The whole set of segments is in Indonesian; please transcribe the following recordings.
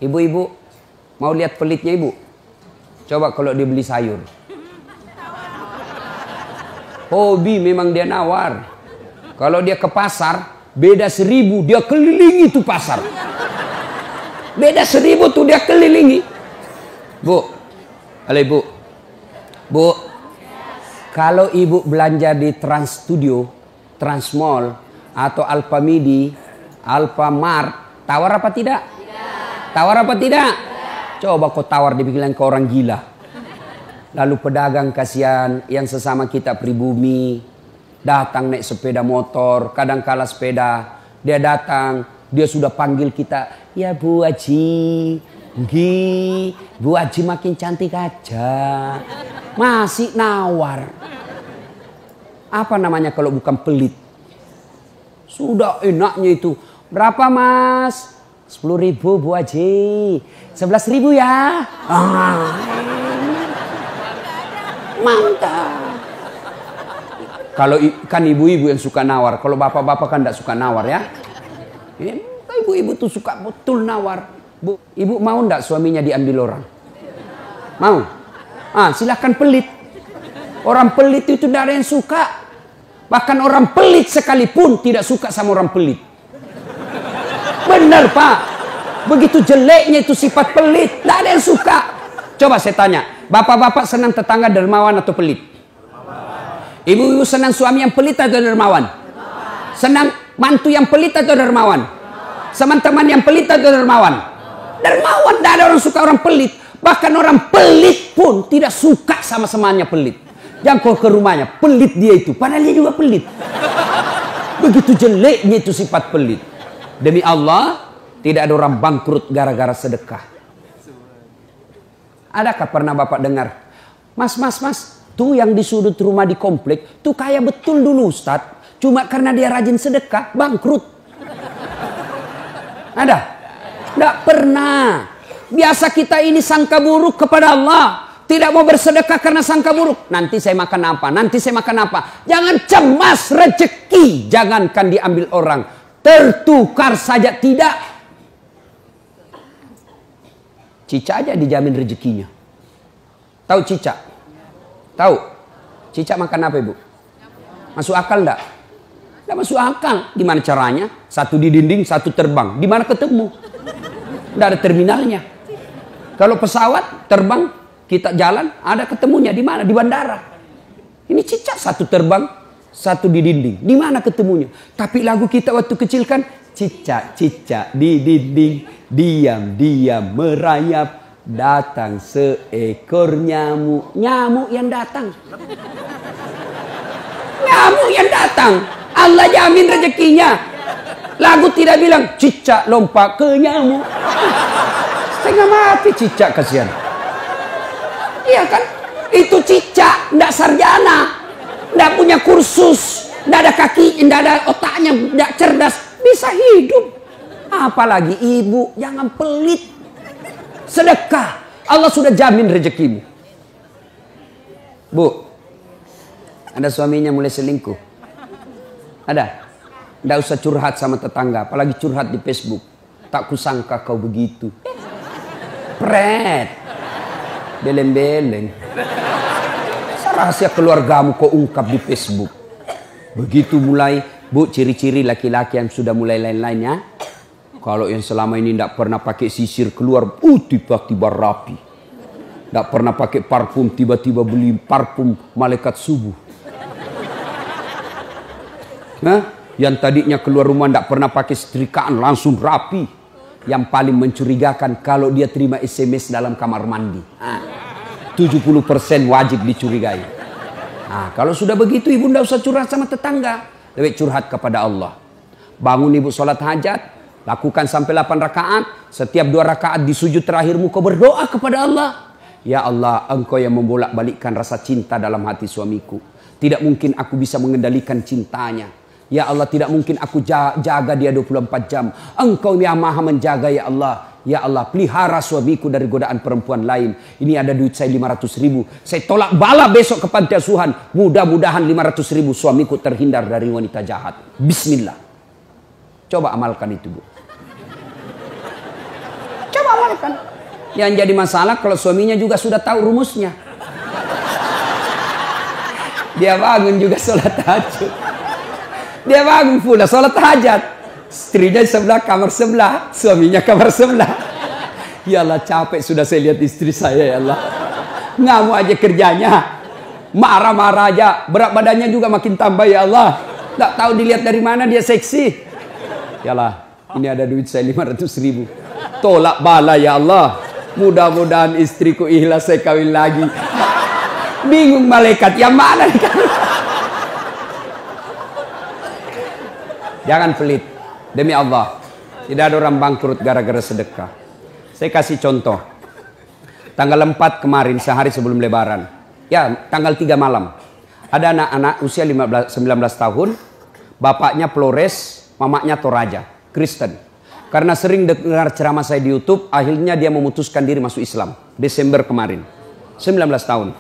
Ibu-ibu, mau lihat pelitnya ibu? Coba kalau dia beli sayur. Hobi memang dia nawar. Kalau dia ke pasar, beda 1000, dia kelilingi tuh pasar. Beda 1000 tuh dia kelilingi. Bu, halo ibu. Bu, kalau ibu belanja di Trans Studio, Trans Mall, atau Alfamidi, Alfamart, tawar apa tidak? Tawar apa tidak? Coba kau tawar dibilang ke orang gila. Lalu pedagang kasihan yang sesama kita pribumi datang naik sepeda motor, kadang kala sepeda, dia datang, dia sudah panggil kita, ya Bu Haji, Bu Haji makin cantik aja, masih nawar. Apa namanya kalau bukan pelit? Sudah enaknya itu, berapa Mas? 10.000 Bu Haji, 11.000 ya. Mantap. Kalau kan ibu-ibu yang suka nawar, kalau bapak-bapak kan tidak suka nawar ya. Ibu-ibu tuh suka betul nawar. Bu, ibu mau ndak suaminya diambil orang? Mau? Silahkan pelit. Orang pelit itu tidak ada yang suka. Bahkan orang pelit sekalipun tidak suka sama orang pelit. Benar Pak. Begitu jeleknya itu sifat pelit, tidak ada yang suka. Coba saya tanya, bapak-bapak senang tetangga dermawan atau pelit? Ibu-ibu senang suami yang pelit atau dermawan? Senang mantu yang pelit atau dermawan? Teman-teman yang pelit atau dermawan? Dermawan, tidak ada orang suka orang pelit. Bahkan orang pelit pun tidak suka sama semuanya pelit. Jangan kau ke rumahnya, pelit dia itu. Padahal dia juga pelit. Begitu jeleknya itu sifat pelit. Demi Allah, tidak ada orang bangkrut gara-gara sedekah. Adakah pernah bapak dengar, Mas, tuh yang di sudut rumah di komplek, tuh kaya betul dulu Ustadz. Cuma karena dia rajin sedekah, bangkrut. Ada? Tidak pernah. Biasa kita ini sangka buruk kepada Allah. Tidak mau bersedekah karena sangka buruk. Nanti saya makan apa? Nanti saya makan apa? Jangan cemas rezeki. Jangankan diambil orang. Tertukar saja tidak. Cicak aja dijamin rezekinya. Tahu cicak? Tahu? Cicak makan apa ibu? Masuk akal enggak? Enggak masuk akal. Gimana caranya? Satu di dinding, satu terbang. Di mana ketemu? Enggak ada terminalnya. Kalau pesawat terbang, kita jalan, ada ketemunya di mana? Di bandara. Ini cicak satu terbang, satu di dinding. Di mana ketemunya? Tapi lagu kita waktu kecil kan, cicak-cicak di dinding, diam-diam merayap, datang seekor nyamuk. Nyamuk yang datang. Nyamuk yang datang. Allah jamin rezekinya. Lagu tidak bilang cicak lompat ke nyamuk. Setengah mati cicak, kasihan. Iya kan? Itu cicak, tidak sarjana, tidak punya kursus, tidak ada kaki, tidak ada otaknya, tidak cerdas, bisa hidup. Apalagi ibu, jangan pelit. Sedekah, Allah sudah jamin rezekimu. Bu, ada suaminya mulai selingkuh? Ada? Tidak usah curhat sama tetangga, apalagi curhat di Facebook. Tak kusangka kau begitu. Pret, beleng-beleng. Rahasia keluargamu kau ungkap di Facebook. Begitu mulai, bu, ciri-ciri laki-laki yang sudah mulai lain-lainnya. Kalau yang selama ini tidak pernah pakai sisir keluar, tiba-tiba rapi. Tidak pernah pakai parfum, tiba-tiba beli parfum malaikat subuh. Yang tadinya keluar rumah tidak pernah pakai setrikaan, langsung rapi. Yang paling mencurigakan kalau dia terima SMS dalam kamar mandi. 70% wajib dicurigai. Kalau sudah begitu ibu tidak usah curhat sama tetangga. Lebih curhat kepada Allah. Bangun ibu sholat hajat. Lakukan sampai 8 rakaat. Setiap 2 rakaat di sujud terakhirmu kau berdoa kepada Allah. Ya Allah, engkau yang membolak-balikkan rasa cinta dalam hati suamiku. Tidak mungkin aku bisa mengendalikan cintanya. Ya Allah, tidak mungkin aku jaga dia 24 jam. Engkau yang maha menjaga ya Allah. Ya Allah, pelihara suamiku dari godaan perempuan lain. Ini ada duit saya 500.000. Saya tolak bala besok ke panti asuhan. Mudah-mudahan 500.000 suamiku terhindar dari wanita jahat. Bismillah. Coba amalkan itu, Bu. Coba amalkan. Yang jadi masalah kalau suaminya juga sudah tahu rumusnya. Dia bangun juga sholat tahajud. Dia bangun pula sholat tahajud. Istrinya sebelah, kamar sebelah. Suaminya kamar sebelah. Ya Allah, capek sudah saya lihat istri saya, ya Allah. Ngamuk aja kerjanya. Marah-marah aja. Berat badannya juga makin tambah, ya Allah. Tak tahu dilihat dari mana dia seksi. Ya Allah, ini ada duit saya 500.000. Tolak bala, ya Allah. Mudah-mudahan istriku ikhlas saya kawin lagi. Bingung malaikat yang mana nih? Jangan pelit. Demi Allah, tidak ada orang bangkrut gara-gara sedekah. Saya kasih contoh. Tanggal 4 kemarin, sehari sebelum lebaran. Ya, tanggal 3 malam. Ada anak-anak usia 19 tahun. Bapaknya Flores, mamanya Toraja. Kristen. Karena sering dengar ceramah saya di YouTube, akhirnya dia memutuskan diri masuk Islam. Desember kemarin. 19 tahun.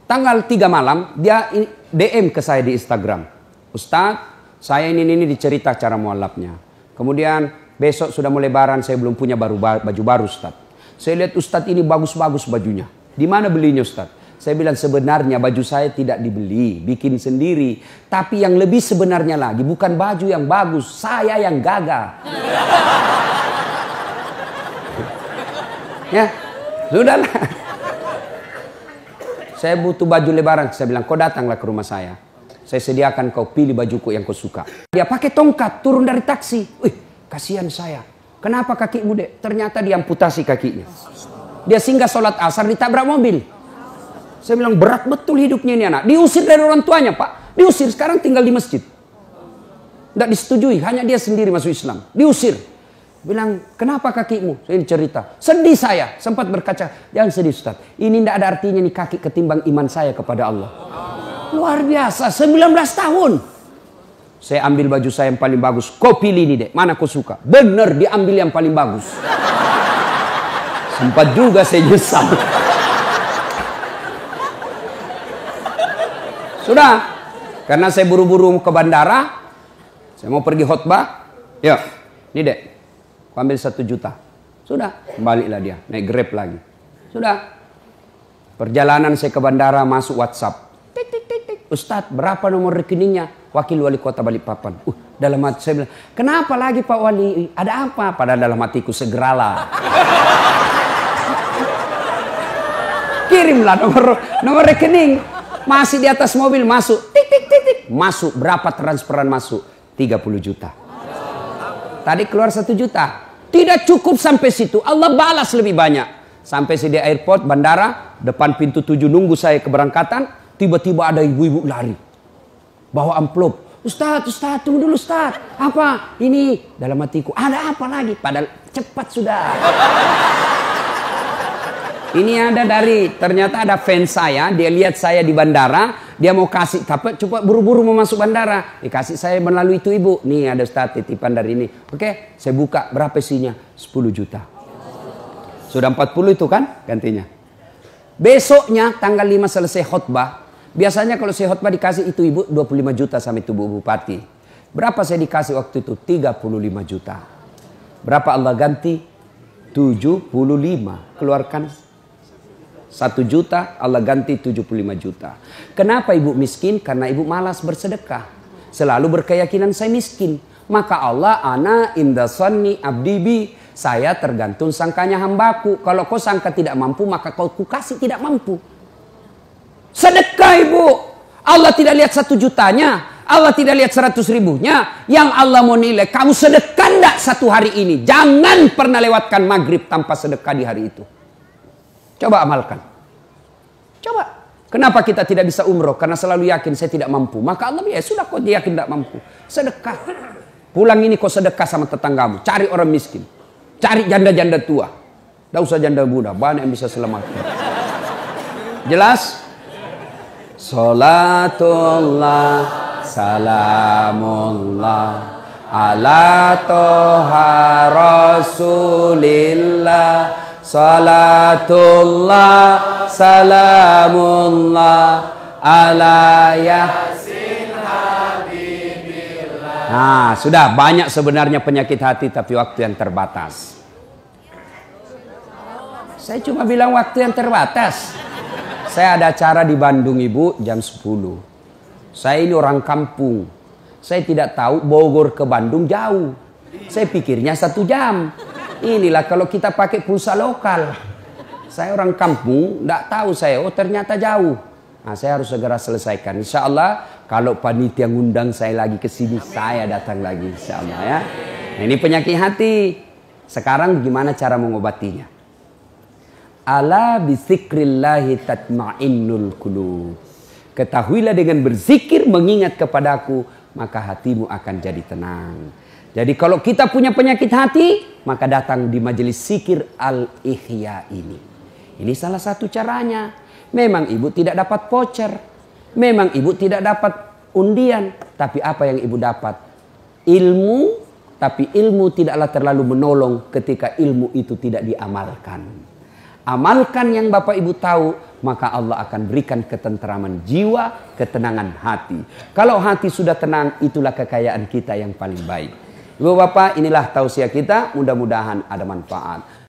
Tanggal 3 malam, dia DM ke saya di Instagram. Ustadz, saya ini dicerita cara mualafnya. Kemudian besok sudah mau lebaran, saya belum punya baju baru Ustadz. Saya lihat Ustadz ini bagus-bagus bajunya. Di mana belinya Ustadz? Saya bilang sebenarnya baju saya tidak dibeli, bikin sendiri. Tapi yang lebih sebenarnya lagi, bukan baju yang bagus, saya yang gagal. Ya, sudahlah. Saya butuh baju lebaran. Saya bilang, kau datanglah ke rumah saya. Saya sediakan kau pilih bajuku yang kau suka. Dia pakai tongkat, turun dari taksi. Wih, kasihan saya. Kenapa kakimu, Dek? Ternyata diamputasi kakinya. Dia singgah sholat asar, ditabrak mobil. Saya bilang, berat betul hidupnya ini anak. Diusir dari orang tuanya, Pak. Diusir, sekarang tinggal di masjid. Tidak disetujui, hanya dia sendiri masuk Islam. Diusir. Bilang, kenapa kakimu? Saya cerita. Sedih saya, sempat berkaca. Jangan sedih Ustaz. Ini tidak ada artinya nih kaki ketimbang iman saya kepada Allah. Luar biasa, 19 tahun. Saya ambil baju saya yang paling bagus. Kau pilih ini, Dek. Mana kau suka? Bener, diambil yang paling bagus. Sempat juga saya nyesal. Sudah, karena saya buru-buru ke bandara, saya mau pergi khutbah. Ya, ini Dek, aku ambil 1 juta. Sudah, baliklah dia, naik Grab lagi. Sudah, perjalanan saya ke bandara, masuk WhatsApp. Tik, tik, tik, tik. Ustadz, berapa nomor rekeningnya? Wakil Wali Kota Balikpapan. Dalam hati saya bilang, kenapa lagi Pak Wali? Ada apa? Padahal dalam hatiku, segeralah. Kirimlah nomor rekening. Masih di atas mobil, masuk. Tik, tik, tik, tik. Masuk. Berapa transferan masuk? 30 juta. Tadi keluar 1 juta. Tidak cukup sampai situ. Allah balas lebih banyak. Sampai di airport, bandara. Depan pintu 7 nunggu saya keberangkatan. Tiba-tiba ada ibu-ibu lari. Bawa amplop. Ustadz, tunggu dulu Ustadz. Apa? Ini dalam hatiku. Ada apa lagi? Padahal cepat sudah. Ini ada ternyata ada fans saya, dia lihat saya di bandara, dia mau kasih, tapi coba buru-buru mau masuk bandara, dikasih saya melalui itu ibu, nih ada Ustadz titipan dari ini, oke, saya buka, berapa isinya? 10 juta. Sudah 40 itu kan gantinya. Besoknya tanggal 5 selesai khutbah, biasanya kalau saya khutbah dikasih itu ibu 25 juta sama itu Bu Bupati. Berapa saya dikasih waktu itu? 35 juta. Berapa Allah ganti? 75. Keluarkan 1 juta, Allah ganti 75 juta. Kenapa ibu miskin? Karena ibu malas bersedekah. Selalu berkeyakinan saya miskin. Maka Allah, ana inda sanni abdibi. Saya tergantung sangkanya hambaku. Kalau kau sangka tidak mampu, maka kau kasih tidak mampu. Sedekah ibu. Allah tidak lihat 1 jutanya. Allah tidak lihat 100 ribunya. Yang Allah mau nilai, kamu sedekah enggak 1 hari ini. Jangan pernah lewatkan maghrib tanpa sedekah di hari itu. Coba amalkan. Coba. Kenapa kita tidak bisa umroh? Karena selalu yakin saya tidak mampu. Maka Allah ya sudah kau yakin tidak mampu. Sedekah. Pulang ini kau sedekah sama tetanggamu. Cari orang miskin. Cari janda-janda tua. Tidak usah janda muda. Banyak yang bisa selamatkan. Jelas? Salatullah salamullah ala toha rasulillah. Salatullah salamullah ala yasin habibillah. Nah, sudah banyak sebenarnya penyakit hati tapi waktu yang terbatas. Saya cuma bilang waktu yang terbatas. Saya ada acara di Bandung Ibu jam 10. Saya ini orang kampung. Saya tidak tahu Bogor ke Bandung jauh. Saya pikirnya 1 jam. Inilah kalau kita pakai pulsa lokal. Saya orang kampung, tidak tahu saya. Oh ternyata jauh. Nah, saya harus segera selesaikan. Insya Allah kalau panitia ngundang saya lagi ke sini, saya datang lagi. Insya Allah ya. Nah, ini penyakit hati. Sekarang gimana cara mengobatinya? Ala bizikrillahi tatma'innul qulub. Ketahuilah dengan berzikir mengingat kepadaku, maka hatimu akan jadi tenang. Jadi kalau kita punya penyakit hati, maka datang di majelis zikir Al-Ihya ini. Ini salah satu caranya. Memang ibu tidak dapat voucher. Memang ibu tidak dapat undian. Tapi apa yang ibu dapat? Ilmu. Tapi ilmu tidaklah terlalu menolong ketika ilmu itu tidak diamalkan. Amalkan yang Bapak Ibu tahu, maka Allah akan berikan ketenteraman jiwa, ketenangan hati. Kalau hati sudah tenang, itulah kekayaan kita yang paling baik. Ibu Bapak, inilah tausiah kita, mudah-mudahan ada manfaat.